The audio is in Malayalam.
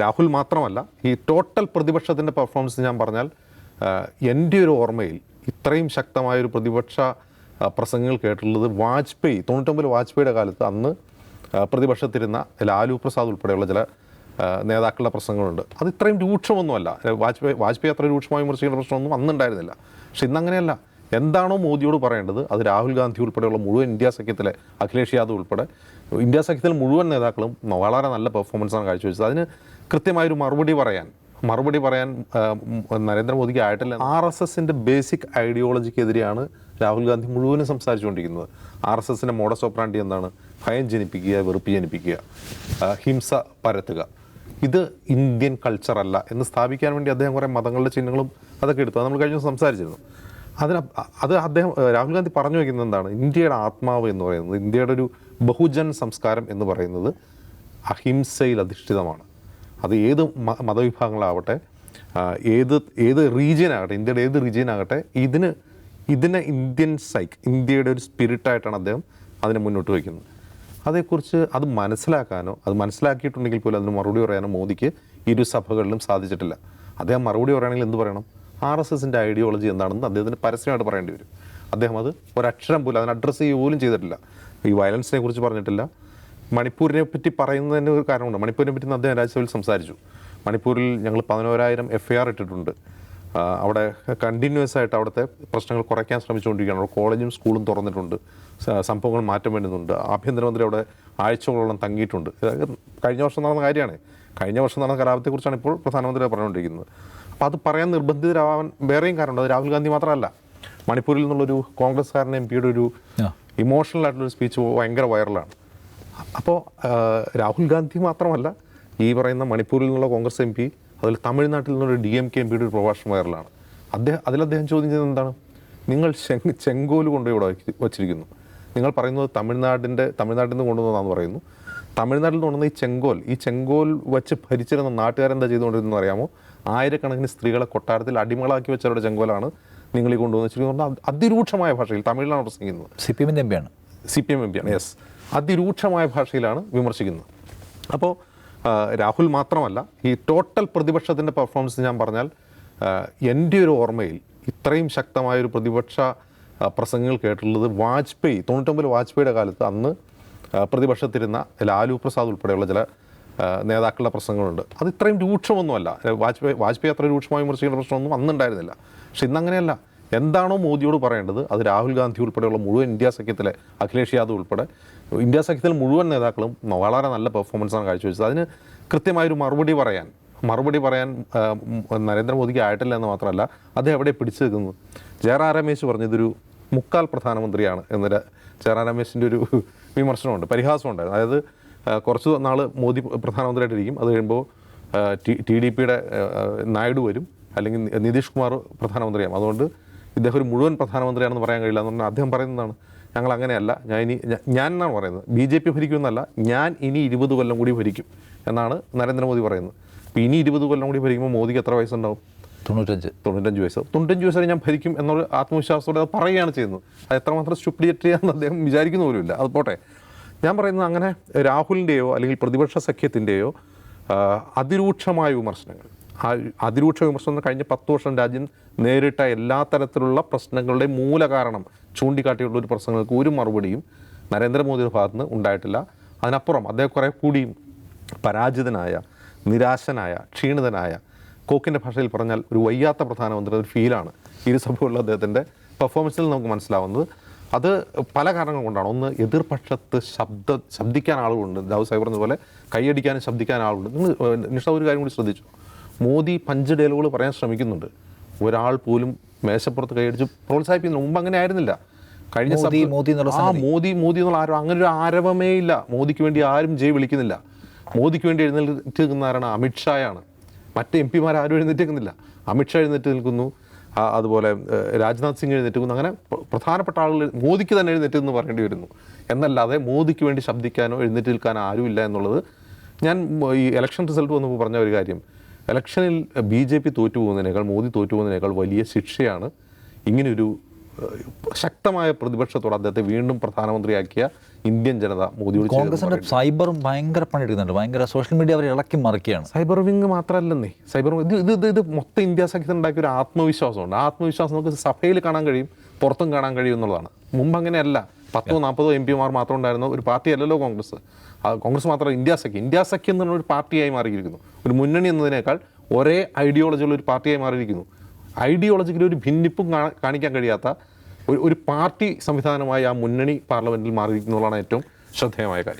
രാഹുൽ മാത്രമല്ല, ഈ ടോട്ടൽ പ്രതിപക്ഷത്തിൻ്റെ പെർഫോമൻസ് ഞാൻ പറഞ്ഞാൽ എൻ്റെ ഒരു ഓർമ്മയിൽ ഇത്രയും ശക്തമായൊരു പ്രതിപക്ഷ പ്രസംഗങ്ങൾ കേട്ടിട്ടുള്ളത് വാജ്പേയി 99 വാജ്പേയിയുടെ കാലത്ത് അന്ന് പ്രതിപക്ഷത്തിരുന്ന ലാലു പ്രസാദ് ഉൾപ്പെടെയുള്ള ചില നേതാക്കളുടെ പ്രസംഗങ്ങളുണ്ട്. അത് ഇത്രയും രൂക്ഷമൊന്നുമല്ല. വാജ്പേയി അത്ര രൂക്ഷമായി വിമർശിക്കുന്ന പ്രശ്നമൊന്നും അന്നണ്ടായിരുന്നില്ല. പക്ഷെ ഇന്നങ്ങനെയല്ല. എന്താണോ മോദിയോട് പറയേണ്ടത് അത് രാഹുൽ ഗാന്ധി ഉൾപ്പെടെയുള്ള മുഴുവൻ ഇന്ത്യ സഖ്യത്തിലെ അഖിലേഷ് യാദവ് ഉൾപ്പെടെ ഇന്ത്യ സഖ്യത്തിലെ മുഴുവൻ നേതാക്കളും വളരെ നല്ല പെർഫോമൻസാണ് കാഴ്ചവെച്ചത്. അതിന് കൃത്യമായൊരു മറുപടി പറയാൻ നരേന്ദ്രമോദിക്ക് ആയിട്ടില്ല. RSSൻ്റെ ബേസിക് ഐഡിയോളജിക്കെതിരെയാണ് രാഹുൽ ഗാന്ധി മുഴുവനും സംസാരിച്ചുകൊണ്ടിരിക്കുന്നത്. RSSൻ്റെ മോഡസ് ഓപ്പറാൻഡി എന്താണ്? ഭയം ജനിപ്പിക്കുക, വെറുപ്പ് ജനിപ്പിക്കുക, ഹിംസ പരത്തുക. ഇത് ഇന്ത്യൻ കൾച്ചറല്ല എന്ന് സ്ഥാപിക്കാൻ വേണ്ടി അദ്ദേഹം കുറേ മതങ്ങളുടെ ചിഹ്നങ്ങളും അതൊക്കെ എടുത്തു. അത് നമ്മൾ കഴിഞ്ഞ ദിവസം സംസാരിച്ചിരുന്നു. അത് അദ്ദേഹം രാഹുൽ ഗാന്ധി പറഞ്ഞു വയ്ക്കുന്നത് എന്താണ്? ഇന്ത്യയുടെ ആത്മാവ് എന്ന് പറയുന്നത്, ഇന്ത്യയുടെ ഒരു ബഹുജൻ സംസ്കാരം എന്ന് പറയുന്നത് അഹിംസയിൽ അധിഷ്ഠിതമാണ്. അത് ഏത് മതവിഭാഗങ്ങളാവട്ടെ, ഏത് റീജിയനാകട്ടെ, ഇന്ത്യയുടെ ഏത് റീജിയനാകട്ടെ, ഇതിനെ ഇന്ത്യയുടെ ഒരു സ്പിരിറ്റായിട്ടാണ് അദ്ദേഹം അതിനെ മുന്നോട്ട് വയ്ക്കുന്നത്. അതേക്കുറിച്ച് അത് മനസ്സിലാക്കാനോ, അത് മനസ്സിലാക്കിയിട്ടുണ്ടെങ്കിൽ പോലും അതിന് മറുപടി പറയാനോ മോദിക്ക് ഇരു സഭകളിലും സാധിച്ചിട്ടില്ല. അദ്ദേഹം മറുപടി പറയുകയാണെങ്കിൽ എന്ത് പറയണം? RSSൻ്റെ ഐഡിയോളജി എന്താണെന്ന് അദ്ദേഹത്തിന് പരസ്യമായിട്ട് പറയേണ്ടി വരും. അദ്ദേഹം അത് ഒരക്ഷരം പോലും അതിന് അഡ്രസ്സ് ചെയ്യുക പോലും ചെയ്തിട്ടില്ല. ഈ വയലൻസിനെ കുറിച്ച് പറഞ്ഞിട്ടില്ല. മണിപ്പൂരിനെ പറ്റി പറയുന്നതിന് ഒരു കാരണമുണ്ട്. മണിപ്പൂരിനെ പറ്റി അദ്ദേഹം രാജ്യസഭയിൽ സംസാരിച്ചു. മണിപ്പൂരിൽ ഞങ്ങൾ 11,000 FIR ഇട്ടിട്ടുണ്ട്. അവിടെ കണ്ടിന്യൂസ് ആയിട്ട് അവിടുത്തെ പ്രശ്നങ്ങൾ കുറയ്ക്കാൻ ശ്രമിച്ചുകൊണ്ടിരിക്കുകയാണ്. അവിടെ കോളേജും സ്കൂളും തുറന്നിട്ടുണ്ട്. സംഭവങ്ങൾ മാറ്റം വരുന്നുണ്ട്. ആഭ്യന്തരമന്ത്രി അവിടെ ആഴ്ചകളോളം തങ്ങിയിട്ടുണ്ട്. കഴിഞ്ഞ വർഷം നടന്ന കാര്യമാണ്. കഴിഞ്ഞ വർഷം നടന്ന കലാപത്തെക്കുറിച്ചാണ് ഇപ്പോൾ പ്രധാനമന്ത്രി പറഞ്ഞുകൊണ്ടിരിക്കുന്നത്. അപ്പോൾ അത് പറയാൻ നിർബന്ധിതരാവാൻ വേറെയും കാരണമുണ്ട്. അത് രാഹുൽ ഗാന്ധി മാത്രമല്ല. മണിപ്പൂരിൽ നിന്നുള്ളൊരു കോൺഗ്രസ്സുകാരൻ MP ഒരു ഇമോഷണൽ ആയിട്ടുള്ളൊരു സ്പീച്ച് ഭയങ്കര വൈറലാണ്. അപ്പോൾ രാഹുൽ ഗാന്ധി മാത്രമല്ല, ഈ പറയുന്ന മണിപ്പൂരിൽ നിന്നുള്ള കോൺഗ്രസ് MP, അതിൽ തമിഴ്നാട്ടിൽ നിന്നുള്ള DMK MP ഒരു പ്രഭാഷണം വൈറലാണ്. അദ്ദേഹം ചോദ്യം ചെയ്യുന്നത് എന്താണ്? നിങ്ങൾ ചെങ്കോല് കൊണ്ടുപോയി ഇവിടെ വച്ചിരിക്കുന്നു. നിങ്ങൾ പറയുന്നത് തമിഴ്നാട്ടിൽ നിന്ന് കൊണ്ടുവന്നതാണെന്ന് പറയുന്നു. തമിഴ്നാട്ടിൽ നിന്ന് കൊണ്ടുവന്ന ഈ ചെങ്കോൽ വെച്ച് ഭരിച്ചിരുന്ന നാട്ടുകാരെന്താ ചെയ്തുകൊണ്ടിരുന്നത് അറിയാമോ? ആയിരക്കണക്കിന് സ്ത്രീകളെ കൊട്ടാരത്തിൽ അടിമകളാക്കി വെച്ചവരുടെ ചെങ്കോലാണ് നിങ്ങൾ ഈ കൊണ്ടുവന്നിരിക്കുന്നത്. അതിരൂക്ഷമായ ഭാഷയിൽ തമിഴിലാണ് പ്രസംഗിക്കുന്നത്. CPM MP ആണ്. യെസ്, അതിരൂക്ഷമായ ഭാഷയിലാണ് വിമർശിക്കുന്നത്. അപ്പോൾ രാഹുൽ മാത്രമല്ല, ഈ ടോട്ടൽ പ്രതിപക്ഷത്തിൻ്റെ പെർഫോമൻസ് ഞാൻ പറഞ്ഞാൽ എൻ്റെ ഒരു ഓർമ്മയിൽ ഇത്രയും ശക്തമായൊരു പ്രതിപക്ഷ പ്രസംഗങ്ങൾ കേട്ടിട്ടുള്ളത് വാജ്പേയി 99 വാജ്പേയിയുടെ കാലത്ത് അന്ന് പ്രതിപക്ഷത്തിരുന്ന ലാലു പ്രസാദ് ഉൾപ്പെടെയുള്ള ചില നേതാക്കളുടെ പ്രസംഗങ്ങളുണ്ട്. അത് ഇത്രയും രൂക്ഷമൊന്നുമല്ല. വാജ്പേയി അത്ര രൂക്ഷമായി വിമർശിക്കുന്ന പ്രശ്നമൊന്നും അന്നുണ്ടായിരുന്നില്ല. പക്ഷെ ഇന്നങ്ങനെയല്ല. എന്താണോ മോദിയോട് പറയേണ്ടത് അത് രാഹുൽ ഗാന്ധി ഉൾപ്പെടെയുള്ള മുഴുവൻ ഇന്ത്യ സഖ്യത്തിലെ അഖിലേഷ് യാദവ് ഉൾപ്പെടെ ഇന്ത്യ സഖ്യത്തിലെ മുഴുവൻ നേതാക്കളും വളരെ നല്ല പെർഫോമൻസാണ് കാഴ്ചവെച്ചത്. അതിന് കൃത്യമായൊരു മറുപടി പറയാൻ നരേന്ദ്രമോദിക്ക് ആയിട്ടില്ല എന്ന് മാത്രമല്ല, അദ്ദേഹം എവിടെ പിടിച്ചു നിൽക്കുന്നത്? ജയറാം രമേശ് പറഞ്ഞു ഇതൊരു മുക്കാൽ പ്രധാനമന്ത്രിയാണ് എന്നൊരു ജയറാം രമേശിൻ്റെ ഒരു വിമർശനമുണ്ട്, പരിഹാസമുണ്ടായിരുന്നു. അതായത് കുറച്ച് നാൾ മോദി പ്രധാനമന്ത്രിയായിട്ടിരിക്കും, അത് കഴിയുമ്പോൾ TDPയുടെ നായിഡു വരും, അല്ലെങ്കിൽ നിതീഷ് കുമാർ പ്രധാനമന്ത്രിയാകും. അതുകൊണ്ട് ഇദ്ദേഹം ഒരു മുഴുവൻ പ്രധാനമന്ത്രിയാണെന്ന് പറയാൻ കഴിയില്ല എന്ന് പറഞ്ഞാൽ അദ്ദേഹം പറയുന്നതാണ് ഞങ്ങൾ അങ്ങനെയല്ല, ഞാൻ എന്നാണ് പറയുന്നത്. BJP ഭരിക്കുമെന്നല്ല, ഞാൻ ഇനി 20 കൊല്ലം കൂടി ഭരിക്കും എന്നാണ് നരേന്ദ്രമോദി പറയുന്നത്. അപ്പോൾ ഇനി 20 കൊല്ലം കൂടി ഭരിക്കുമ്പോൾ മോദിക്ക് എത്ര വയസ്സുണ്ടാവും? 95 വയസ്സ്. 95 വരെ ഞാൻ ഭരിക്കും എന്നൊരു ആത്മവിശ്വാസത്തോടെ അത് പറയുകയാണ് ചെയ്യുന്നത്. അത് എത്രമാത്രം സ്റ്റുപ്പിഡിറ്റി ആണെന്ന് അദ്ദേഹം വിചാരിക്കുന്ന പോലുമില്ല. അത് പോട്ടെ. ഞാൻ പറയുന്നത് അങ്ങനെ രാഹുലിൻ്റെയോ അല്ലെങ്കിൽ പ്രതിപക്ഷ സഖ്യത്തിൻ്റെയോ അതിരൂക്ഷമായ വിമർശനങ്ങൾ, അതിരൂക്ഷ വിമർശനം കഴിഞ്ഞ 10 വർഷം രാജ്യം നേരിട്ട എല്ലാ തരത്തിലുള്ള പ്രശ്നങ്ങളുടെ മൂല കാരണം ചൂണ്ടിക്കാട്ടിയുള്ള ഒരു പ്രശ്നങ്ങൾക്ക് ഒരു മറുപടിയും നരേന്ദ്രമോദിയുടെ ഭാഗത്തുനിന്ന് ഉണ്ടായിട്ടില്ല. അതിനപ്പുറം അദ്ദേഹം കുറേ കൂടിയും പരാജിതനായ, നിരാശനായ, ക്ഷീണിതനായ, കോക്കിൻ്റെ ഭാഷയിൽ പറഞ്ഞാൽ ഒരു വയ്യാത്ത പ്രധാനമന്ത്രി ഒരു ഫീലാണ് ഇരുസഭയുള്ള അദ്ദേഹത്തിൻ്റെ പെർഫോമൻസിൽ നമുക്ക് മനസ്സിലാവുന്നത്. അത് പല കാരണങ്ങൾ കൊണ്ടാണ്. ഒന്ന്, എതിർപക്ഷത്ത് ശബ്ദിക്കാൻ ആളുകളുണ്ട്. ദാവൂദ് സാഹിബ് പറഞ്ഞതുപോലെ കൈയടിക്കാനും ശബ്ദിക്കാൻ ആളുണ്ട്. നിങ്ങൾ നിഷ ഒരു കാര്യം കൂടി ശ്രദ്ധിച്ചു. മോദി പഞ്ച് ഡയലോഗുകൾ പറയാൻ ശ്രമിക്കുന്നുണ്ട്. ഒരാൾ പോലും മേശപ്പുറത്ത് കൈയടിച്ച് പ്രോത്സാഹിപ്പിക്കുന്നു. മുമ്പ് അങ്ങനെ ആയിരുന്നില്ല. കഴിഞ്ഞ മോദി എന്നുള്ള ആരവം, അങ്ങനെ ഒരു ആരവമേ ഇല്ല. മോദിക്ക് വേണ്ടി ആരും ജയ് വിളിക്കുന്നില്ല. മോദിക്ക് വേണ്ടി എഴുന്നേറ്റ് നിൽക്കുന്ന ആരാണ്? അമിത്ഷായാണ്. മറ്റ് MP ആരും എഴുന്നേറ്റ് നിൽക്കുന്നില്ല. അമിത്ഷാ എഴുന്നേറ്റ് നിൽക്കുന്നു, അതുപോലെ രാജ്നാഥ് സിംഗ് എഴുന്നേറ്റ് നിൽക്കുന്നു. അങ്ങനെ പ്രധാനപ്പെട്ട ആളുകൾ മോദിക്ക് തന്നെ എഴുന്നേറ്റ് എന്ന് പറയേണ്ടി വരുന്നു. എന്നല്ലാതെ മോദിക്ക് വേണ്ടി ശബ്ദിക്കാനോ എഴുന്നേറ്റ് നിൽക്കാനോ ആരുമില്ല എന്നുള്ളത് ഞാൻ ഈ ഇലക്ഷൻ റിസൾട്ട് വന്നപ്പോൾ പറഞ്ഞ ഒരു കാര്യം. ഇലക്ഷനിൽ BJP തോറ്റുപോകുന്നതിനേക്കാൾ, മോദി തോറ്റുപോകുന്നതിനേക്കാൾ വലിയ ശിക്ഷയാണ് ഇങ്ങനെയൊരു ശക്തമായ പ്രതിപക്ഷത്തോടെ അദ്ദേഹത്തെ വീണ്ടും പ്രധാനമന്ത്രിയാക്കിയ ഇന്ത്യൻ ജനത മോദിയോട് കോൺഗ്രസിന്റെ സൈബറും ഭയങ്കര പണിയെടുക്കുന്നുണ്ട്, ഭയങ്കര സോഷ്യൽ മീഡിയ അവർ ഇളക്കി മറിക്കുകയാണ്. സൈബർ വിങ് മാത്രമല്ലെന്നേ, ഇത് മൊത്തം ഇന്ത്യ സഖ്യത്തിന് ഉണ്ടാക്കിയ ഒരു ആത്മവിശ്വാസമുണ്ട്. ആ ആത്മവിശ്വാസം നമുക്ക് സഭയിൽ കാണാൻ കഴിയും, പുറത്തും കാണാൻ കഴിയും എന്നുള്ളതാണ്. മുമ്പ് അങ്ങനെയല്ല. 10-40 MP മാത്രം ഉണ്ടായിരുന്ന ഒരു പാർട്ടി അല്ലല്ലോ കോൺഗ്രസ്. കോൺഗ്രസ് മാത്രമല്ല, ഇന്ത്യ സഖ്യം എന്നുള്ള ഒരു പാർട്ടിയായി മാറിയിരിക്കുന്നു. ഒരു മുന്നണി എന്നതിനേക്കാൾ ഒരേ ഐഡിയോളജിയുള്ള ഒരു പാർട്ടിയായി മാറിയിരിക്കുന്നു. ഐഡിയോളജിക്കൽ ഒരു ഭിന്നിപ്പും കാണിക്കാൻ കഴിയാത്ത ഒരു പാർട്ടി സംവിധാനമായി ആ മുന്നണി പാർലമെന്റിൽ മാറിയിരിക്കുന്നതാണ് ഏറ്റവും ശ്രദ്ധേയമായ കാര്യം.